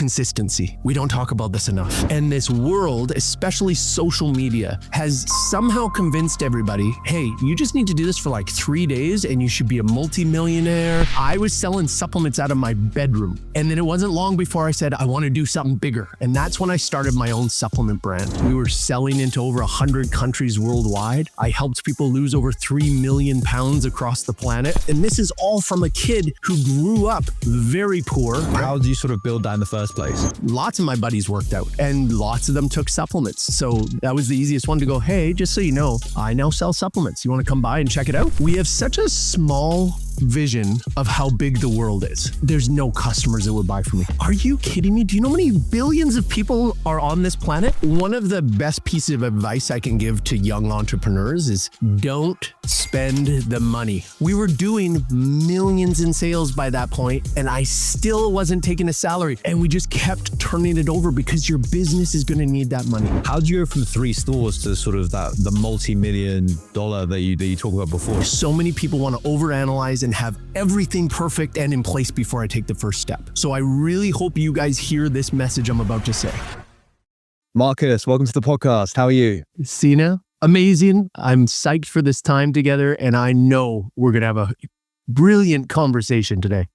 consistency. We don't talk about this enough. And this world, especially social media, has somehow convinced everybody, hey, you just need to do this for like 3 days and you should be a multimillionaire. I was selling supplements out of my bedroom. And then it wasn't long before I said, I want to do something bigger. And that's when I started my own supplement brand. We were selling into over 100 countries worldwide. I helped people lose over 3 million pounds across the planet. And this is all from a kid who grew up very poor. How did you sort of build that in the first place? Lots of my buddies worked out and lots of them took supplements. So that was the easiest one to go, hey, just so you know, I now sell supplements. You want to come by and check it out? We have such a small vision of how big the world is. There's no customers that would buy from me. Are you kidding me? Do you know how many billions of people are on this planet? One of the best pieces of advice I can give to young entrepreneurs is don't spend the money. We were doing millions in sales by that point, and I still wasn't taking a salary. And we just kept turning it over because your business is going to need that money. How did you go from 3 stores to sort of the multi-million dollar that you talked about before? So many people want to overanalyze and have everything perfect and in place before I take the first step. So I really hope you guys hear this message I'm about to say. Markus, welcome to the podcast. How are you? Sina, amazing. I'm psyched for this time together, and I know we're going to have a brilliant conversation today.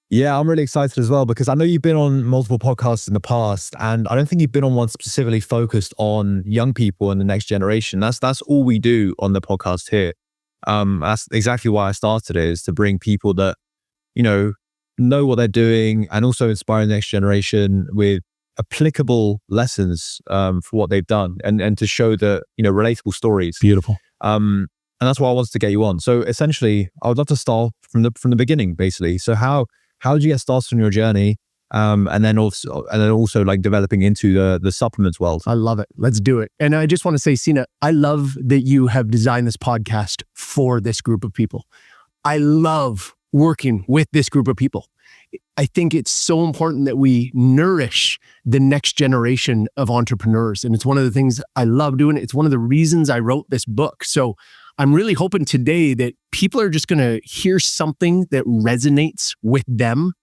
Yeah, I'm really excited as well because I know you've been on multiple podcasts in the past, and I don't think you've been on one specifically focused on young people and the next generation. That's all we do on the podcast here. That's exactly why I started it, is to bring people that, know what they're doing and also inspire the next generation with applicable lessons for what they've done and to show the, relatable stories. Beautiful. And that's why I wanted to get you on. So essentially, I would love to start from the beginning, basically. So how did you get started on your journey? And then also like developing into the supplements world? I love it. Let's do it. And I just want to say, Sina, I love that you have designed this podcast for this group of people. I love working with this group of people. I think it's so important that we nourish the next generation of entrepreneurs. And it's one of the things I love doing. It's one of the reasons I wrote this book. So I'm really hoping today that people are just going to hear something that resonates with them,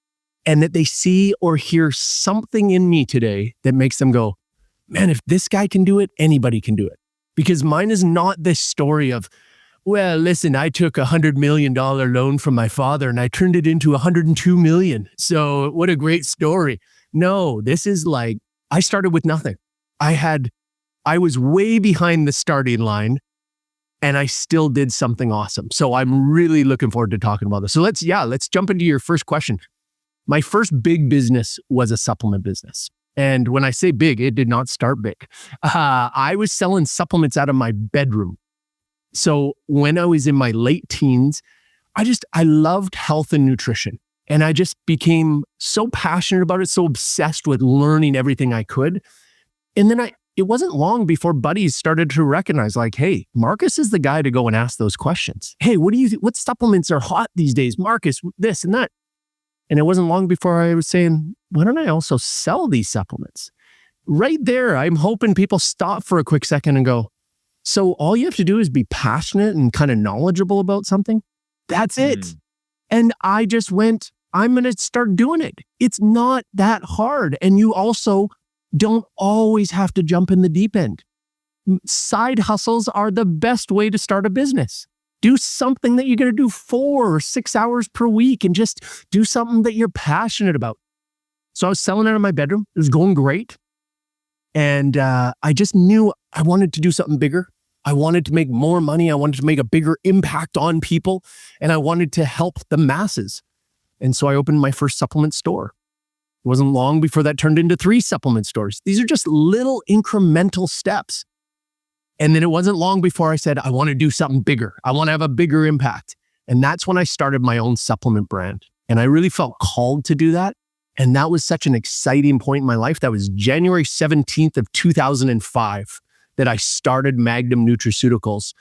and that they see or hear something in me today that makes them go, man, if this guy can do it, anybody can do it. Because mine is not this story of, well, listen, I took $100 million loan from my father and I turned it into 102 million. So what a great story. No, this is like, I started with nothing. I was way behind the starting line and I still did something awesome. So I'm really looking forward to talking about this. So let's jump into your first question. My first big business was a supplement business. And when I say big, it did not start big. I was selling supplements out of my bedroom. So when I was in my late teens, I loved health and nutrition. And I just became so passionate about it, so obsessed with learning everything I could. And then it wasn't long before buddies started to recognize like, hey, Markus is the guy to go and ask those questions. Hey, what supplements are hot these days? Markus, this and that. And it wasn't long before I was saying, why don't I also sell these supplements? Right there, I'm hoping people stop for a quick second and go, so all you have to do is be passionate and kind of knowledgeable about something? That's it. And I just went, I'm going to start doing it. It's not that hard. And you also don't always have to jump in the deep end. Side hustles are the best way to start a business. Do something that you're going to do 4 or 6 hours per week and just do something that you're passionate about. So I was selling out of my bedroom. It was going great. And I just knew I wanted to do something bigger. I wanted to make more money. I wanted to make a bigger impact on people. And I wanted to help the masses. And so I opened my first supplement store. It wasn't long before that turned into 3 supplement stores. These are just little incremental steps. And then it wasn't long before I said, I want to do something bigger. I want to have a bigger impact. And that's when I started my own supplement brand. And I really felt called to do that. And that was such an exciting point in my life. That was January 17th of 2005 that I started Magnum Nutraceuticals.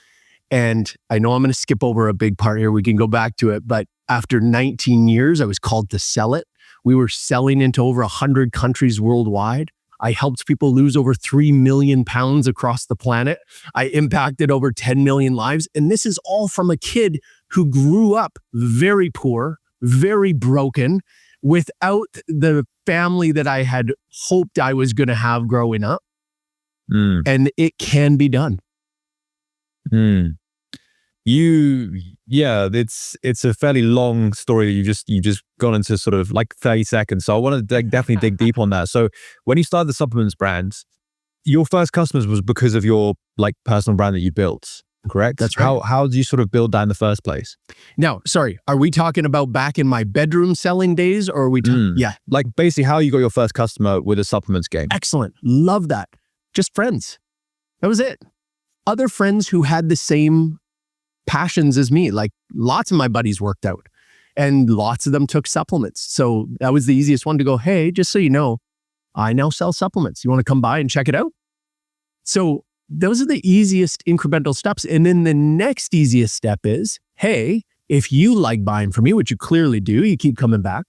And I know I'm going to skip over a big part here. We can go back to it. But after 19 years, I was called to sell it. We were selling into over 100 countries worldwide. I helped people lose over 3 million pounds across the planet. I impacted over 10 million lives. And this is all from a kid who grew up very poor, very broken, without the family that I had hoped I was going to have growing up. And it can be done. It's a fairly long story. You just gone into sort of like 30 seconds. So I want to definitely dig deep on that. So when you started the supplements brand, your first customers was because of your like personal brand that you built, correct? That's right. How did you sort of build that in the first place? Now, sorry, are we talking about back in my bedroom selling days, or are we yeah. Like basically how you got your first customer with a supplements game. Excellent. Love that. Just friends. That was it. Other friends who had the same passions as me. Like lots of my buddies worked out and lots of them took supplements. So that was the easiest one to go, hey, just so you know, I now sell supplements. You want to come by and check it out? So those are the easiest incremental steps. And then the next easiest step is, hey, if you like buying from me, which you clearly do, you keep coming back,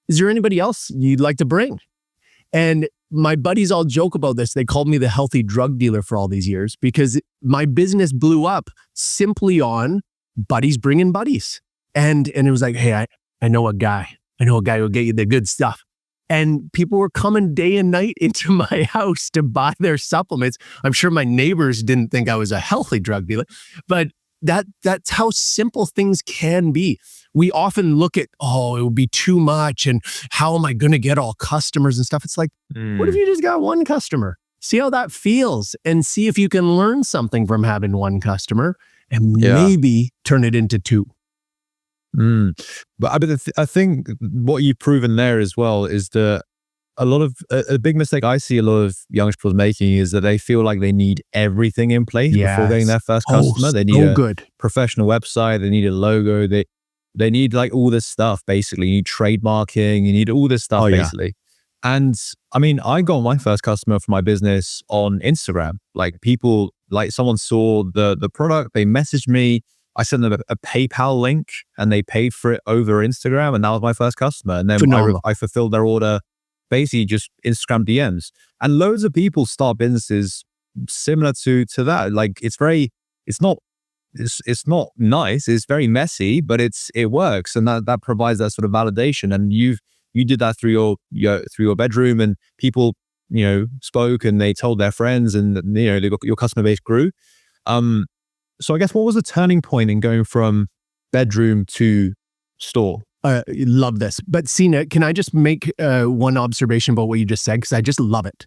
is there anybody else you'd like to bring? And my buddies all joke about this. They called me the healthy drug dealer for all these years because my business blew up simply on buddies bringing buddies. And it was like, hey, I know a guy. I know a guy who'll get you the good stuff. And people were coming day and night into my house to buy their supplements. I'm sure my neighbors didn't think I was a healthy drug dealer, but that's how simple things can be. We often look at, oh, it would be too much and how am I going to get all customers and stuff? It's like, what if you just got one customer? See how that feels and see if you can learn something from having one customer and maybe turn it into two. But I think what you've proven there as well is that a big mistake I see a lot of young entrepreneurs making is that they feel like they need everything in place before getting their first customer. They need a professional website. They need a logo. They need like all this stuff, basically. You need trademarking. You need all this stuff, basically. And I mean, I got my first customer for my business on Instagram. Like people, like someone saw the product, they messaged me. I sent them a PayPal link and they paid for it over Instagram. And that was my first customer. And then I fulfilled their order, basically just Instagram DMs. And loads of people start businesses similar to that. Like it's not nice. It's very messy, but it works. And that provides that sort of validation. And you did that through your bedroom, and people, spoke and they told their friends, and your customer base grew. So I guess what was the turning point in going from bedroom to store? Love this. But Sina, can I just make one observation about what you just said? Because I just love it.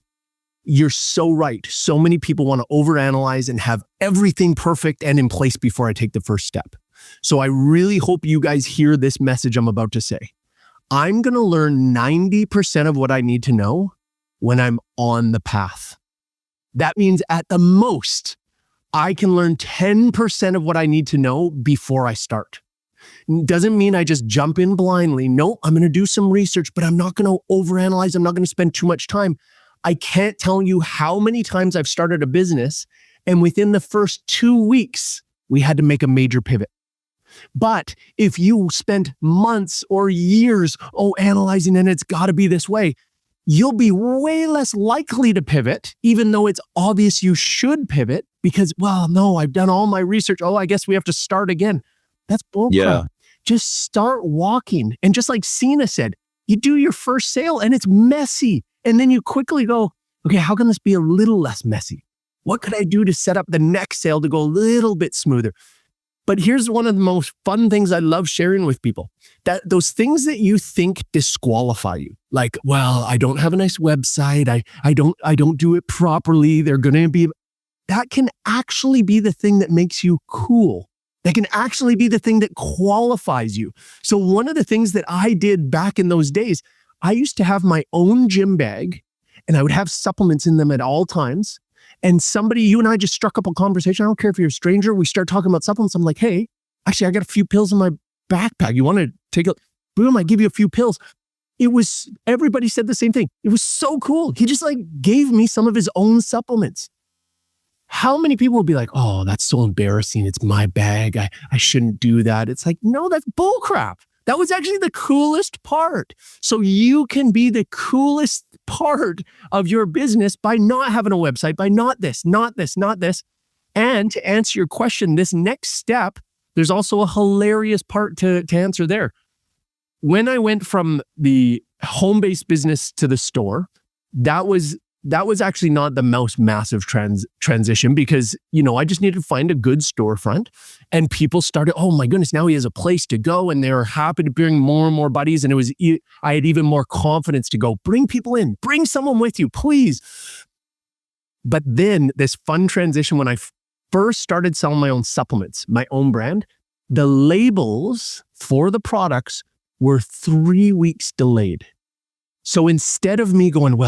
You're so right. So many people want to overanalyze and have everything perfect and in place before I take the first step. So I really hope you guys hear this message I'm about to say. I'm going to learn 90% of what I need to know when I'm on the path. That means at the most, I can learn 10% of what I need to know before I start. Doesn't mean I just jump in blindly. No, I'm going to do some research, but I'm not going to overanalyze. I'm not going to spend too much time. I can't tell you how many times I've started a business, and within the first 2 weeks, we had to make a major pivot. But if you spend months or years, analyzing and it's got to be this way, you'll be way less likely to pivot, even though it's obvious you should pivot because, well, no, I've done all my research. Oh, I guess we have to start again. That's bullcrap. Yeah. Just start walking. And just like Sina said, you do your first sale and it's messy. And then you quickly go, okay, how can this be a little less messy? What could I do to set up the next sale to go a little bit smoother? But here's one of the most fun things I love sharing with people, that those things that you think disqualify you, like, well, I don't have a nice website. I don't do it properly. They're going to be, that can actually be the thing that makes you cool. That can actually be the thing that qualifies you. So one of the things that I did back in those days, I used to have my own gym bag and I would have supplements in them at all times. And you and I just struck up a conversation. I don't care if you're a stranger. We start talking about supplements. I'm like, hey, actually, I got a few pills in my backpack. You want to take a, boom, I give you a few pills. Everybody said the same thing. It was so cool. He just gave me some of his own supplements. How many people will be like, oh, that's so embarrassing. It's my bag. I shouldn't do that. It's like, no, that's bullcrap. That was actually the coolest part. So you can be the coolest part of your business by not having a website, by not this. And to answer your question, this next step, there's also a hilarious part to answer there. when I went from the home-based business to the store, that was actually not the most massive transition because, I just needed to find a good storefront and people started, oh my goodness, now he has a place to go and they're happy to bring more and more buddies. And I had even more confidence to go, bring people in, bring someone with you, please. But then this fun transition when I first started selling my own supplements, my own brand, the labels for the products were 3 weeks delayed. So instead of me going,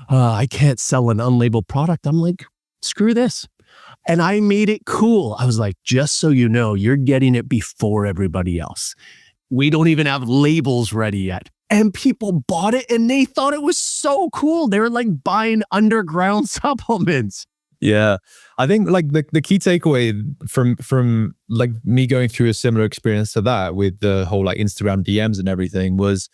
I can't sell an unlabeled product, I'm like, screw this. And I made it cool. I was like, just so you know, you're getting it before everybody else. We don't even have labels ready yet. And people bought it and they thought it was so cool. They were like buying underground supplements. Yeah. I think like the key takeaway from like me going through a similar experience to that with the whole like Instagram DMs and everything was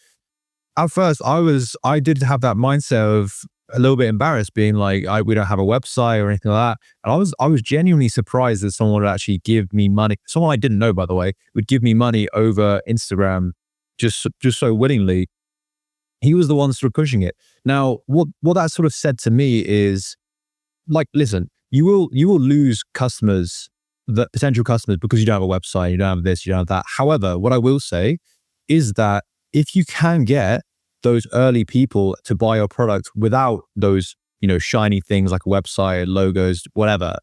at first I did have that mindset of a little bit embarrassed being like, we don't have a website or anything like that. And I was genuinely surprised that someone would actually give me money. Someone I didn't know, by the way, would give me money over Instagram just so willingly. He was the one sort of pushing it. Now, what that sort of said to me is like, listen, you will lose customers, the potential customers, because you don't have a website, you don't have this, you don't have that. However, what I will say is that if you can get those early people to buy your product without those, shiny things like a website, logos, whatever,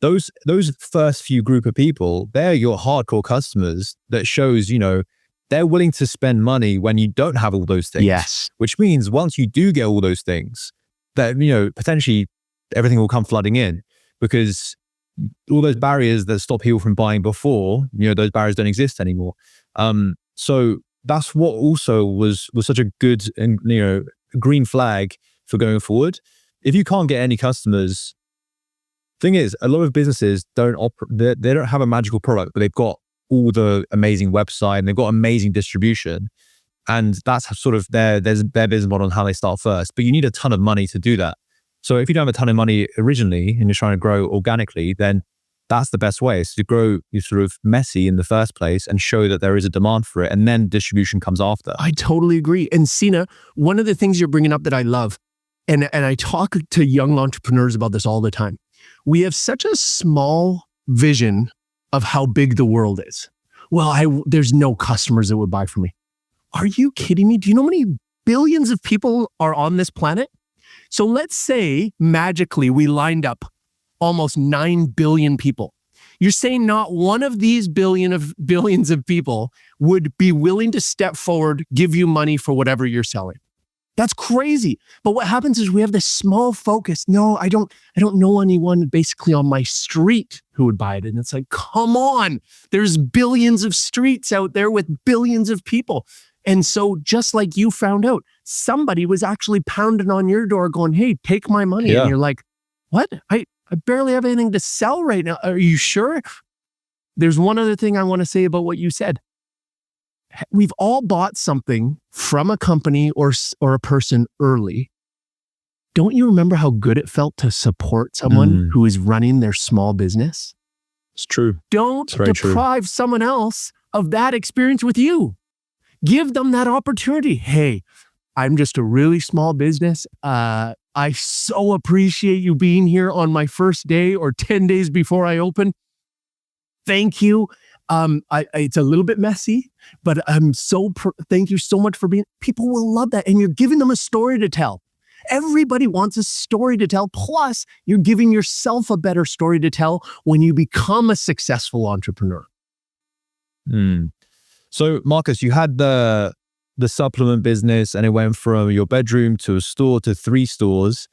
those first few group of people, they're your hardcore customers that shows, they're willing to spend money when you don't have all those things. Yes. Which means once you do get all those things, that, potentially everything will come flooding in because all those barriers that stop people from buying before, those barriers don't exist anymore. So that's what also was such a good and green flag for going forward. If you can't get any customers, thing is, a lot of businesses they don't have a magical product, but they've got all the amazing website and they've got amazing distribution, and that's sort of their business model and how they start first. But you need a ton of money to do that. So if you don't have a ton of money originally and you're trying to grow organically, then that's the best way, is to grow you sort of messy in the first place and show that there is a demand for it, and then distribution comes after. I totally agree. And Sina, one of the things you're bringing up that I love, and I talk to young entrepreneurs about this all the time, we have such a small vision of how big the world is. Well, there's no customers that would buy from me. Are you kidding me? Do you know how many billions of people are on this planet? So let's say magically we lined up almost 9 billion people. You're saying not one of these billions of people would be willing to step forward, give you money for whatever you're selling. That's crazy. But what happens is we have this small focus. No, I don't know anyone basically on my street who would buy it. And it's like, come on, there's billions of streets out there with billions of people. And so just like you found out, somebody was actually pounding on your door going, hey, take my money. Yeah. And you're like, what? I barely have anything to sell right now. Are you sure? There's one other thing I want to say about what you said. We've all bought something from a company or a person early. Don't you remember how good it felt to support someone who is running their small business? It's true. Don't deprive someone else of that experience with you. Give them that opportunity. Hey, I'm just a really small business. I so appreciate you being here on my first day or 10 days before I open. Thank you. It's a little bit messy, but thank you so much for being, people will love that. And you're giving them a story to tell. Everybody wants a story to tell. Plus, you're giving yourself a better story to tell when you become a successful entrepreneur. So Markus, you had the supplement business and it went from your bedroom to a store to 3 stores.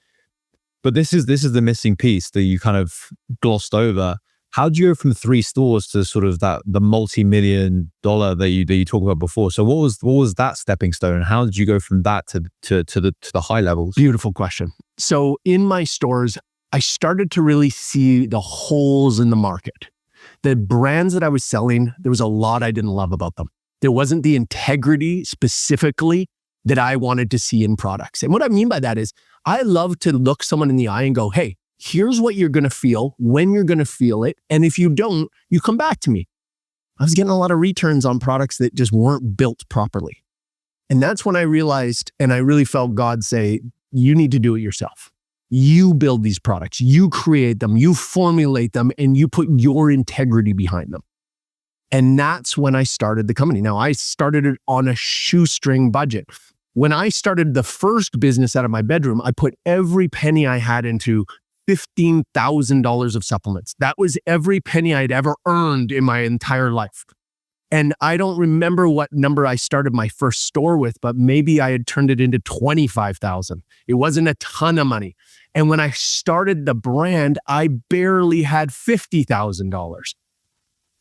But this is the missing piece that you kind of glossed over. How did you go from 3 stores to sort of the multi-million-dollar that you talked about before? So what was that stepping stone, and how did you go from that to the high levels? Beautiful question. So in my stores, I started to really see the holes in the market. The brands that I was selling, there was a lot I didn't love about them. There wasn't the integrity specifically that I wanted to see in products. And what I mean by that is I love to look someone in the eye and go, hey, here's what you're going to feel, when you're going to feel it. And if you don't, you come back to me. I was getting a lot of returns on products that just weren't built properly. And that's when I realized, and I really felt God say, you need to do it yourself. You build these products, you create them, you formulate them, and you put your integrity behind them. And that's when I started the company. Now, I started it on a shoestring budget. When I started the first business out of my bedroom, I put every penny I had into $15,000 of supplements. That was every penny I'd ever earned in my entire life. And I don't remember what number I started my first store with, but maybe I had turned it into 25,000. It wasn't a ton of money. And when I started the brand, I barely had $50,000.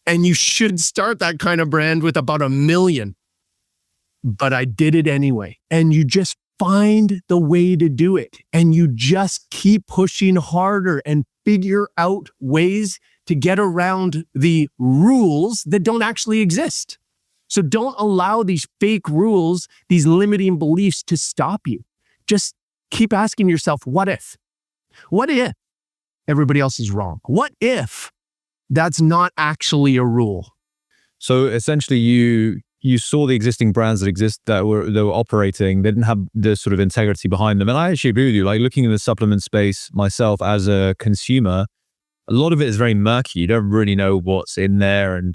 And you should start that kind of brand with about $1 million. But I did it anyway. And you just find the way to do it. And you just keep pushing harder and figure out ways to get around the rules that don't actually exist. So don't allow these fake rules, these limiting beliefs to stop you. Just keep asking yourself, what if? What if everybody else is wrong? What if that's not actually a rule? So essentially you saw the existing brands that were operating, they didn't have the sort of integrity behind them. And I actually agree with you, like looking in the supplement space myself as a consumer, a lot of it is very murky. You don't really know what's in there. And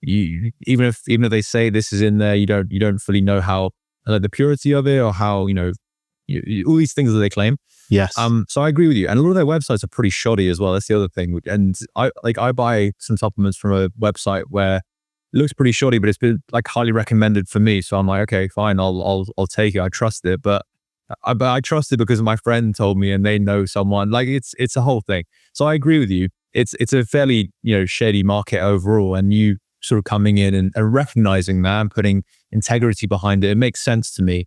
you, even if they say this is in there, you don't fully know how the purity of it or how, all these things that they claim. Yes. So I agree with you. And a lot of their websites are pretty shoddy as well. That's the other thing. And I buy some supplements from a website where it looks pretty shoddy, but it's been like highly recommended for me. So I'm like, okay, fine, I'll take it. I trust it. But I trust it because my friend told me and they know someone. Like it's a whole thing. So I agree with you. It's a fairly, shady market overall. And you sort of coming in and recognizing that and putting integrity behind it, it makes sense to me.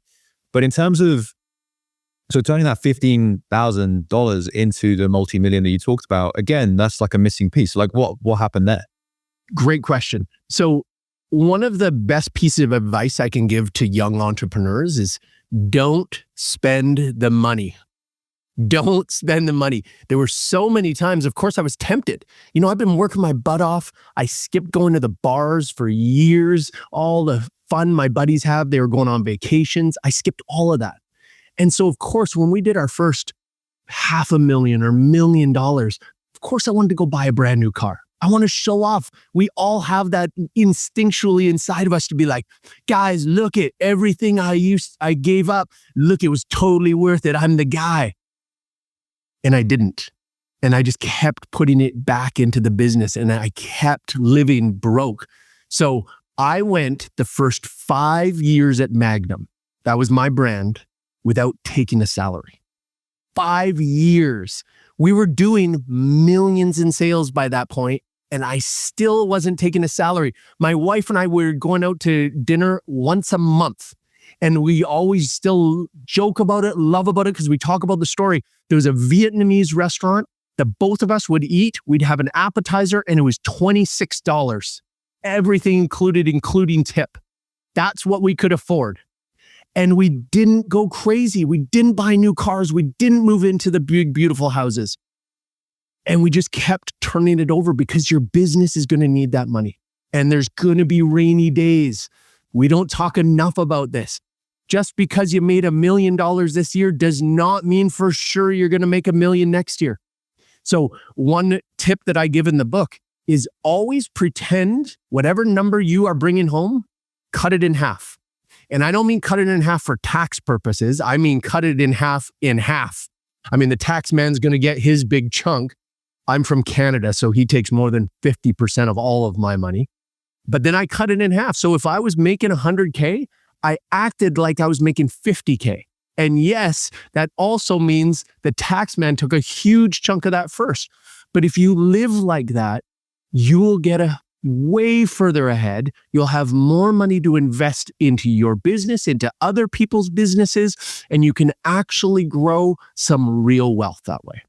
But in terms of so turning that $15,000 into the multi-million that you talked about, again, that's like a missing piece. Like what happened there? Great question. So one of the best pieces of advice I can give to young entrepreneurs is don't spend the money. Don't spend the money. There were so many times, of course, I was tempted. I've been working my butt off. I skipped going to the bars for years. All the fun my buddies have, they were going on vacations. I skipped all of that. And so, of course, when we did our first $500,000 or $1 million, of course, I wanted to go buy a brand new car. I want to show off. We all have that instinctually inside of us to be like, guys, look at everything I gave up. Look, it was totally worth it. I'm the guy. And I didn't. And I just kept putting it back into the business and I kept living broke. So I went the first 5 years at Magnum. That was my brand. Without taking a salary. 5 years. We were doing millions in sales by that point, and I still wasn't taking a salary. My wife and I were going out to dinner once a month, and we always still joke about it, love about it, because we talk about the story. There was a Vietnamese restaurant that both of us would eat. We'd have an appetizer, and it was $26. Everything included, including tip. That's what we could afford. And we didn't go crazy. We didn't buy new cars. We didn't move into the big, beautiful houses. And we just kept turning it over because your business is going to need that money. And there's going to be rainy days. We don't talk enough about this. Just because you made $1 million this year does not mean for sure you're going to make $1 million next year. So one tip that I give in the book is always pretend whatever number you are bringing home, cut it in half. And I don't mean cut it in half for tax purposes. I mean cut it in half in half. I mean, the tax man's going to get his big chunk. I'm from Canada, so he takes more than 50% of all of my money. But then I cut it in half. So if I was making $100K, I acted like I was making $50K. And yes, that also means the tax man took a huge chunk of that first. But if you live like that, you will get a way further ahead. You'll have more money to invest into your business, into other people's businesses, and you can actually grow some real wealth that way.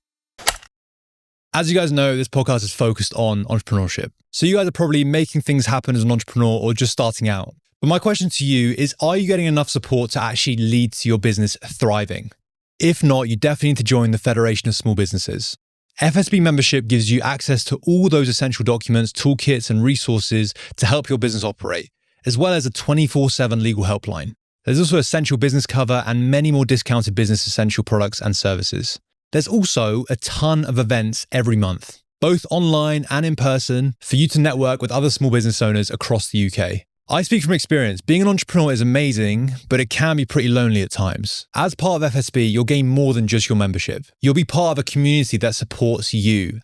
As you guys know, this podcast is focused on entrepreneurship. So you guys are probably making things happen as an entrepreneur or just starting out. But my question to you is, are you getting enough support to actually lead to your business thriving? If not, you definitely need to join the Federation of Small Businesses. FSB membership gives you access to all those essential documents, toolkits, and resources to help your business operate, as well as a 24/7 legal helpline. There's also essential business cover and many more discounted business essential products and services. There's also a ton of events every month, both online and in person, for you to network with other small business owners across the UK. I speak from experience. Being an entrepreneur is amazing, but it can be pretty lonely at times. As part of FSB, you'll gain more than just your membership. You'll be part of a community that supports you.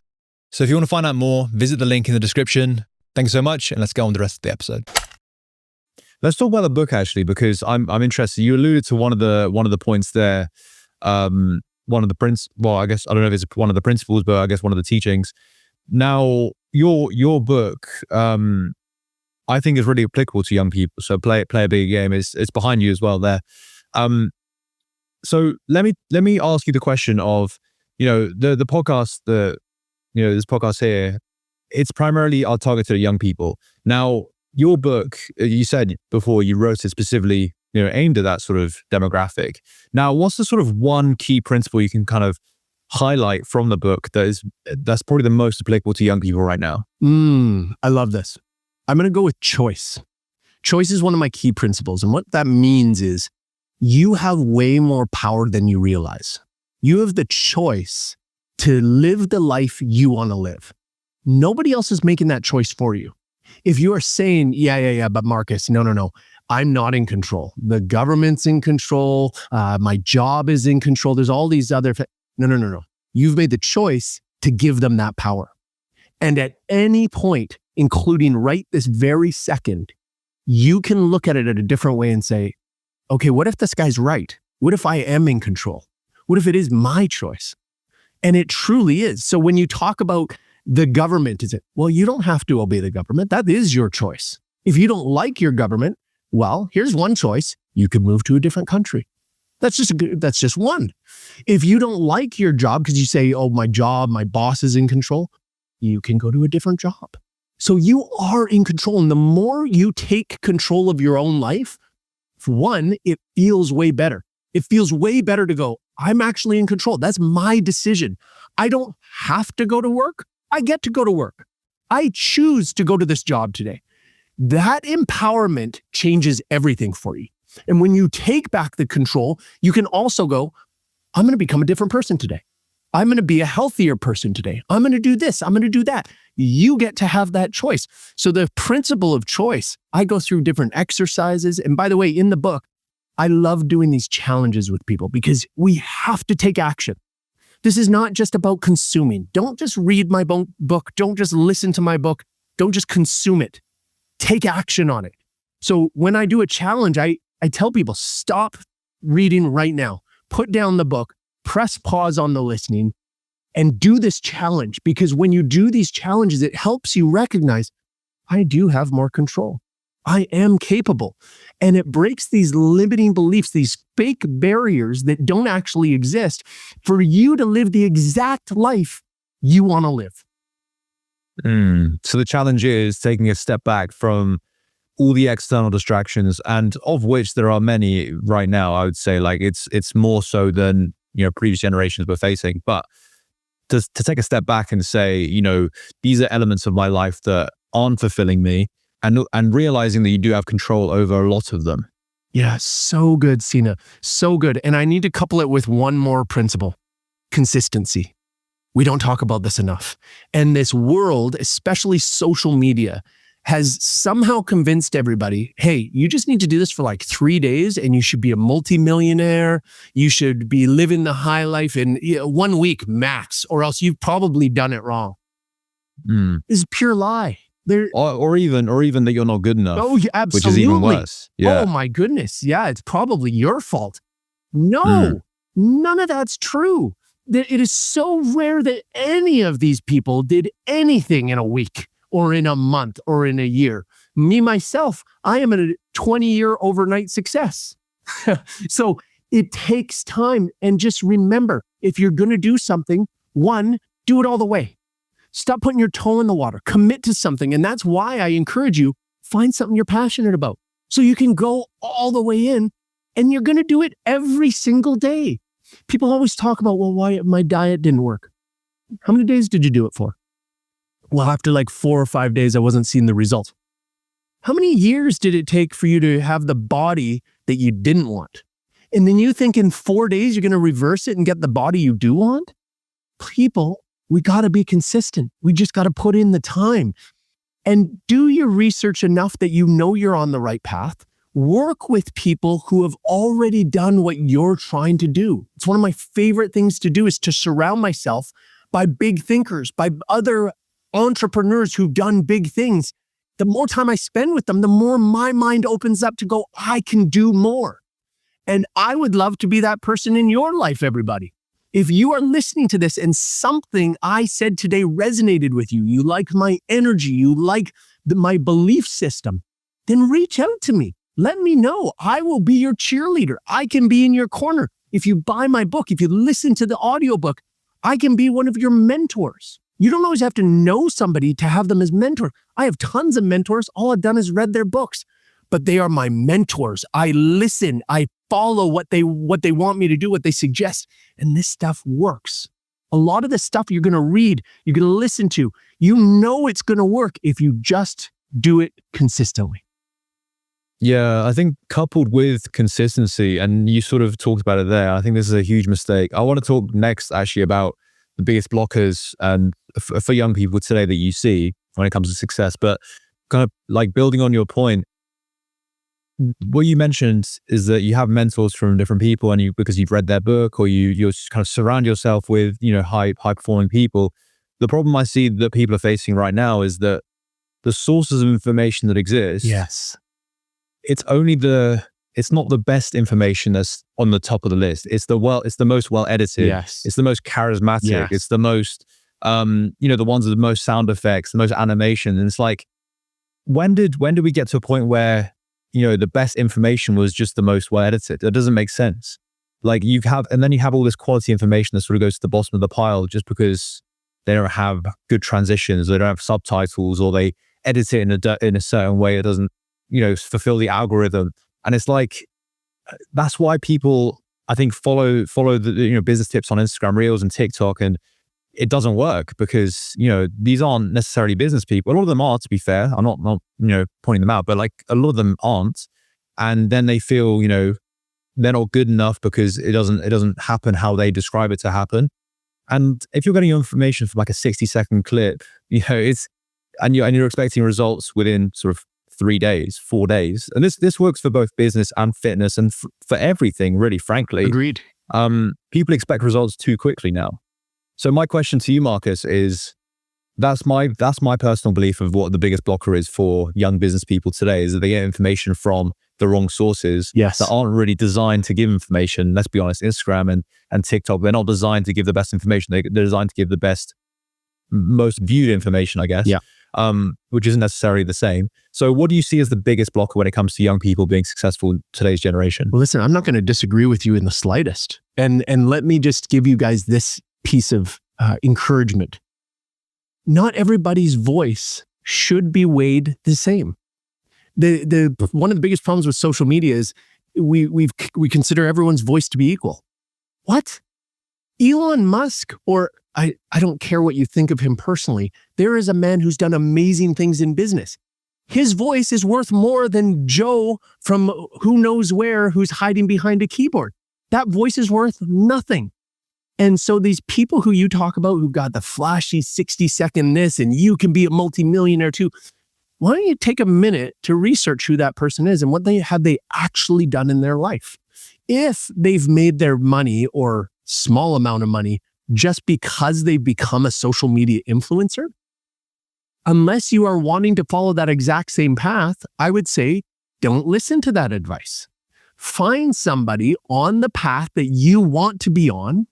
So if you want to find out more, visit the link in the description. Thanks so much, and let's go on with the rest of the episode. Let's talk about the book actually, because I'm interested. You alluded to one of the points there. One of the well, I guess I don't know if it's one of the principles, but I guess one of the teachings. Now, your book, I think is really applicable to young people. So play a big game. It's behind you as well there. So let me ask you the question of, the podcast, this podcast here, it's primarily targeted at young people. Now, your book, you said before you wrote it specifically, aimed at that sort of demographic. Now, what's the sort of one key principle you can kind of highlight from the book that's probably the most applicable to young people right now? I love this. I'm going to go with choice. Choice is one of my key principles. And what that means is you have way more power than you realize. You have the choice to live the life you want to live. Nobody else is making that choice for you. If you are saying, yeah, but Markus, no, I'm not in control. The government's in control. My job is in control. There's all these other... No. You've made the choice to give them that power. And at any point, including right this very second, you can look at it in a different way and say, okay, what if this guy's right? What if I am in control? What if it is my choice? And it truly is. So when you talk about the government, well, you don't have to obey the government. That is your choice. If you don't like your government, well, here's one choice. You can move to a different country. That's just one. If you don't like your job because you say, oh, my job, my boss is in control, you can go to a different job. So you are in control. And the more you take control of your own life, for one, it feels way better. It feels way better to go, I'm actually in control. That's my decision. I don't have to go to work. I get to go to work. I choose to go to this job today. That empowerment changes everything for you. And when you take back the control, you can also go, I'm going to become a different person today. I'm going to be a healthier person today. I'm going to do this. I'm going to do that. You get to have that choice. So the principle of choice, I go through different exercises. And by the way, in the book, I love doing these challenges with people because we have to take action. This is not just about consuming. Don't just read my book. Don't just listen to my book. Don't just consume it. Take action on it. So when I do a challenge, I tell people, stop reading right now. Put down the book, press pause on the listening, and do this challenge. Because when you do these challenges, it helps you recognize, I do have more control. I am capable. And it breaks these limiting beliefs, these fake barriers that don't actually exist for you to live the exact life you want to live. So the challenge is taking a step back from all the external distractions, and of which there are many right now. I would say like it's more so than previous generations were facing, but to take a step back and say, these are elements of my life that aren't fulfilling me, and realizing that you do have control over a lot of them. Yeah, so good, Sina. So good. And I need to couple it with one more principle: consistency. We don't talk about this enough. And this world, especially social media, has somehow convinced everybody, hey, you just need to do this for like 3 days and you should be a multimillionaire. You should be living the high life in 1 week max, or else you've probably done it wrong. This is pure lie. Or even that you're not good enough. Oh, yeah, absolutely. Which is even worse. Yeah. Oh my goodness. Yeah, it's probably your fault. No, none of that's true. It is so rare that any of these people did anything in a week or in a month or in a year. Me, myself, I am a 20-year overnight success. So it takes time. And just remember, if you're going to do something, one, do it all the way. Stop putting your toe in the water. Commit to something. And that's why I encourage you, find something you're passionate about so you can go all the way in, and you're going to do it every single day. People always talk about, well, why my diet didn't work. How many days did you do it for? Well, after like 4 or 5 days, I wasn't seeing the results. How many years did it take for you to have the body that you didn't want. And then you think in 4 days, you're going to reverse it and get the body you do want? People, we got to be consistent. We just got to put in the time and do your research enough that you know you're on the right path. Work with people who have already done what you're trying to do. It's one of my favorite things to do is to surround myself by big thinkers, by other entrepreneurs who've done big things. The more time I spend with them, the more my mind opens up to go, I can do more. And I would love to be that person in your life, everybody. If you are listening to this and something I said today resonated with you, you like my energy, you like my belief system, then reach out to me. Let me know. I will be your cheerleader. I can be in your corner. If you buy my book, if you listen to the audiobook, I can be one of your mentors. You don't always have to know somebody to have them as mentor. I have tons of mentors. All I've done is read their books, but they are my mentors. I listen. I follow what they want me to do, what they suggest. And this stuff works. A lot of the stuff you're going to read, you're going to listen to, you know it's going to work if you just do it consistently. Yeah, I think coupled with consistency, and you sort of talked about it there, I think this is a huge mistake. I want to talk next actually about the biggest blockers and for young people today that you see when it comes to success. But kind of like building on your point, what you mentioned is that you have mentors from different people, and because you've read their book, or you kind of surround yourself with high performing people. The problem I see that people are facing right now is that the sources of information that exist, yes, it's not the best information that's on the top of the list. It's the most well edited. Yes. It's the most charismatic. Yes. It's the most, the ones with the most sound effects, the most animation. And it's like, when did we get to a point where, the best information was just the most well edited? That doesn't make sense. Like and then you have all this quality information that sort of goes to the bottom of the pile just because they don't have good transitions, they don't have subtitles, or they edit it in a certain way that doesn't, fulfill the algorithm. And it's like, that's why people, I think, follow the, business tips on Instagram Reels and TikTok, and it doesn't work because, these aren't necessarily business people. A lot of them are, to be fair. I'm not pointing them out, but like a lot of them aren't. And then they feel, they're not good enough because it doesn't happen how they describe it to happen. And if you're getting your information from like a 60-second clip, and you're expecting results within sort of 3 days, 4 days. And this works for both business and fitness and for everything, really, frankly. Agreed. People expect results too quickly now. So my question to you, Markus, is that's my personal belief of what the biggest blocker is for young business people today, is that they get information from the wrong sources. Yes. That aren't really designed to give information. Let's be honest, Instagram and TikTok, they're not designed to give the best information. They're designed to give the best, most viewed information, I guess. Yeah. Which isn't necessarily the same. So what do you see as the biggest blocker when it comes to young people being successful in today's generation? Well, listen, I'm not going to disagree with you in the slightest. And let me just give you guys this piece of encouragement. Not everybody's voice should be weighed the same. The one of the biggest problems with social media is we consider everyone's voice to be equal. What? Elon Musk, or I don't care what you think of him personally, there is a man who's done amazing things in business. His voice is worth more than Joe from who knows where who's hiding behind a keyboard. That voice is worth nothing. And so these people who you talk about who got the flashy 60-second this and you can be a multimillionaire too, why don't you take a minute to research who that person is and what they actually done in their life? If they've made their money or small amount of money just because they've become a social media influencer, unless you are wanting to follow that exact same path, I would say don't listen to that advice. Find somebody on the path that you want to be on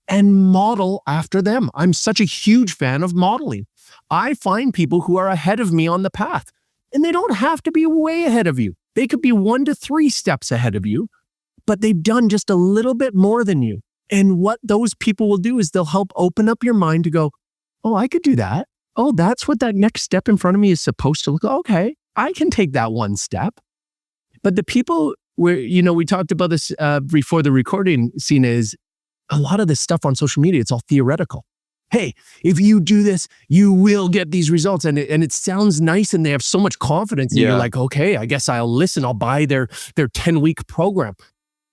and model after them. I'm such a huge fan of modeling. I find people who are ahead of me on the path, and they don't have to be way ahead of you. They could be 1 to 3 steps ahead of you, but they've done just a little bit more than you. And what those people will do is they'll help open up your mind to go, oh, I could do that. Oh, that's what that next step in front of me is supposed to look. Okay, I can take that one step. But the people where, we talked about this before the recording scene, is a lot of this stuff on social media, it's all theoretical. hey, if you do this, you will get these results. And it sounds nice and they have so much confidence. And you're like, okay, I guess I'll listen. I'll buy their 10-week program.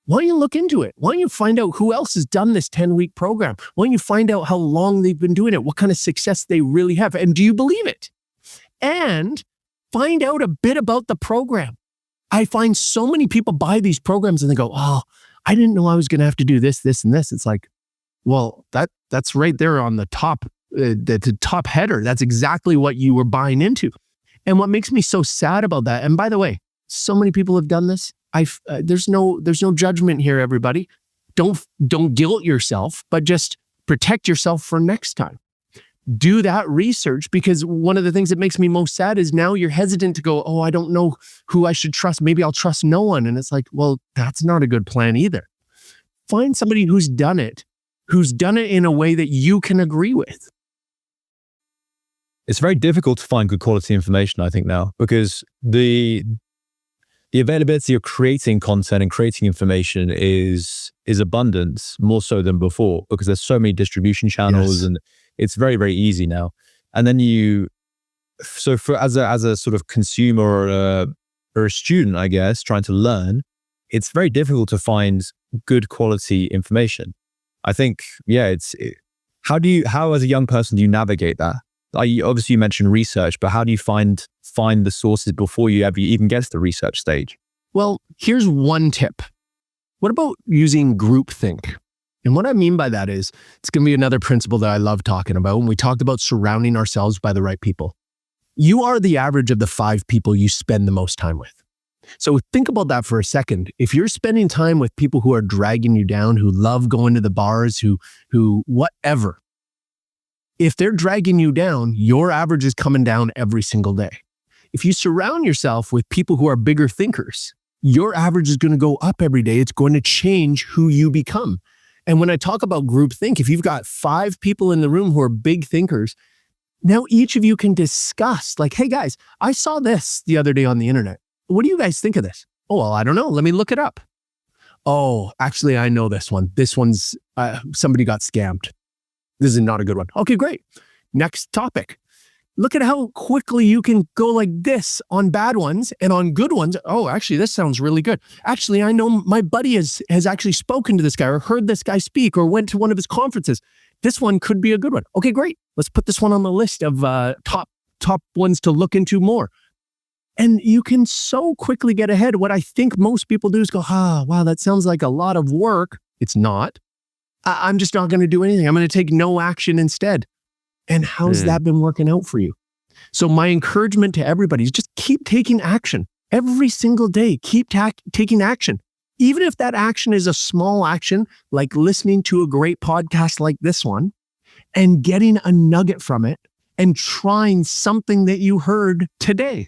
Why don't you look into it? Why don't you find out who else has done this 10-week program? Why don't you find out how long they've been doing it? What kind of success they really have? And do you believe it? And find out a bit about the program. I find so many people buy these programs and they go, oh, I didn't know I was going to have to do this, this, and this. It's like, well, that's right there on the top, the top header. That's exactly what you were buying into. And what makes me so sad about that, and by the way, so many people have done this. There's no judgment here, everybody. Don't guilt yourself, but just protect yourself for next time. Do that research, because one of the things that makes me most sad is now you're hesitant to go, oh, I don't know who I should trust. Maybe I'll trust no one. And it's like, well, that's not a good plan either. Find somebody who's done it in a way that you can agree with. It's very difficult to find good quality information, I think, now, because the availability of creating content and creating information is abundant, more so than before, because there's so many distribution channels. Yes. And it's very, very easy now. And then as a sort of consumer or a student, I guess, trying to learn, it's very difficult to find good quality information. I think, how as a young person do you navigate that? Obviously you mentioned research, but how do you find the sources before you ever even get to the research stage? Well, here's one tip. What about using groupthink? And what I mean by that is, it's going to be another principle that I love talking about. When we talked about surrounding ourselves by the right people. You are the average of the 5 people you spend the most time with. So think about that for a second. If you're spending time with people who are dragging you down, who love going to the bars, who whatever, if they're dragging you down, your average is coming down every single day. If you surround yourself with people who are bigger thinkers, your average is going to go up every day. It's going to change who you become. And when I talk about groupthink, if you've got 5 people in the room who are big thinkers, now each of you can discuss, like, hey guys, I saw this the other day on the internet. What do you guys think of this? Oh, well, I don't know. Let me look it up. Oh, actually, I know this one. This one's, somebody got scammed. This is not a good one. Okay, great. Next topic. Look at how quickly you can go like this on bad ones, and on good ones. Oh, actually, this sounds really good. Actually, I know my buddy has actually spoken to this guy or heard this guy speak or went to one of his conferences. This one could be a good one. Okay, great. Let's put this one on the list of top ones to look into more. And you can so quickly get ahead. What I think most people do is go, wow, that sounds like a lot of work. It's not. I'm just not going to do anything. I'm going to take no action instead. And how's that been working out for you? So my encouragement to everybody is just keep taking action. Every single day, keep taking action. Even if that action is a small action, like listening to a great podcast like this one, and getting a nugget from it, and trying something that you heard today.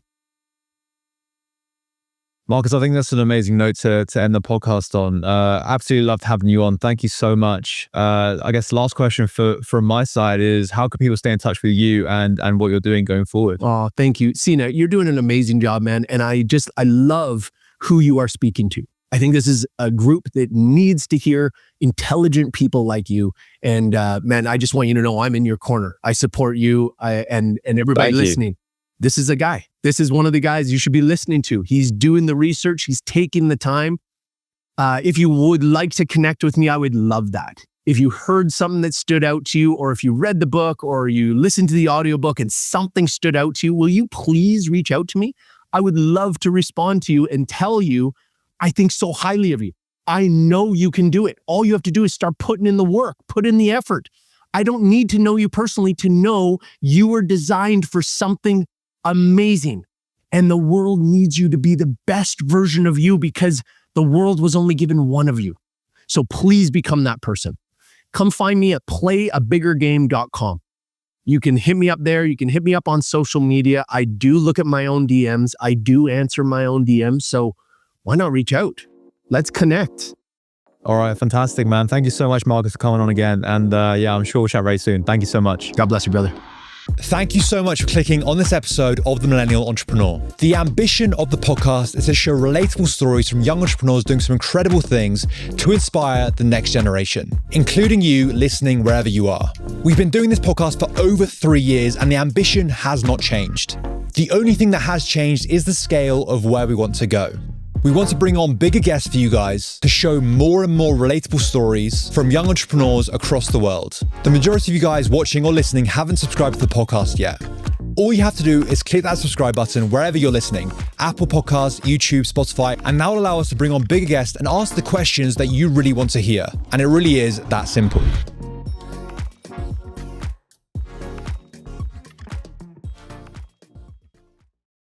Markus, I think that's an amazing note to end the podcast on. Absolutely loved having you on. Thank you so much. I guess the last question from my side is, how can people stay in touch with you and what you're doing going forward? Oh, thank you. Sina, you're doing an amazing job, man. And I love who you are speaking to. I think this is a group that needs to hear intelligent people like you. And man, I just want you to know I'm in your corner. I support you and everybody listening. This is a guy. This is one of the guys you should be listening to. He's doing the research. He's taking the time. If you would like to connect with me, I would love that. If you heard something that stood out to you, or if you read the book or you listened to the audiobook and something stood out to you, will you please reach out to me? I would love to respond to you and tell you I think so highly of you. I know you can do it. All you have to do is start putting in the work, put in the effort. I don't need to know you personally to know you were designed for something amazing. And the world needs you to be the best version of you, because the world was only given one of you. So please become that person. Come find me at playabiggergame.com. You can hit me up there. You can hit me up on social media. I do look at my own DMs. I do answer my own DMs. So why not reach out? Let's connect. All right. Fantastic, man. Thank you so much, Markus, for coming on again. And I'm sure we'll chat very soon. Thank you so much. God bless you, brother. Thank you so much for clicking on this episode of The Millennial Entrepreneur. The ambition of the podcast is to show relatable stories from young entrepreneurs doing some incredible things to inspire the next generation, including you listening wherever you are. We've been doing this podcast for over 3 years and the ambition has not changed. The only thing that has changed is the scale of where we want to go. We want to bring on bigger guests for you guys to show more and more relatable stories from young entrepreneurs across the world. The majority of you guys watching or listening haven't subscribed to the podcast yet. All you have to do is click that subscribe button wherever you're listening, Apple Podcasts, YouTube, Spotify, and that will allow us to bring on bigger guests and ask the questions that you really want to hear. And it really is that simple.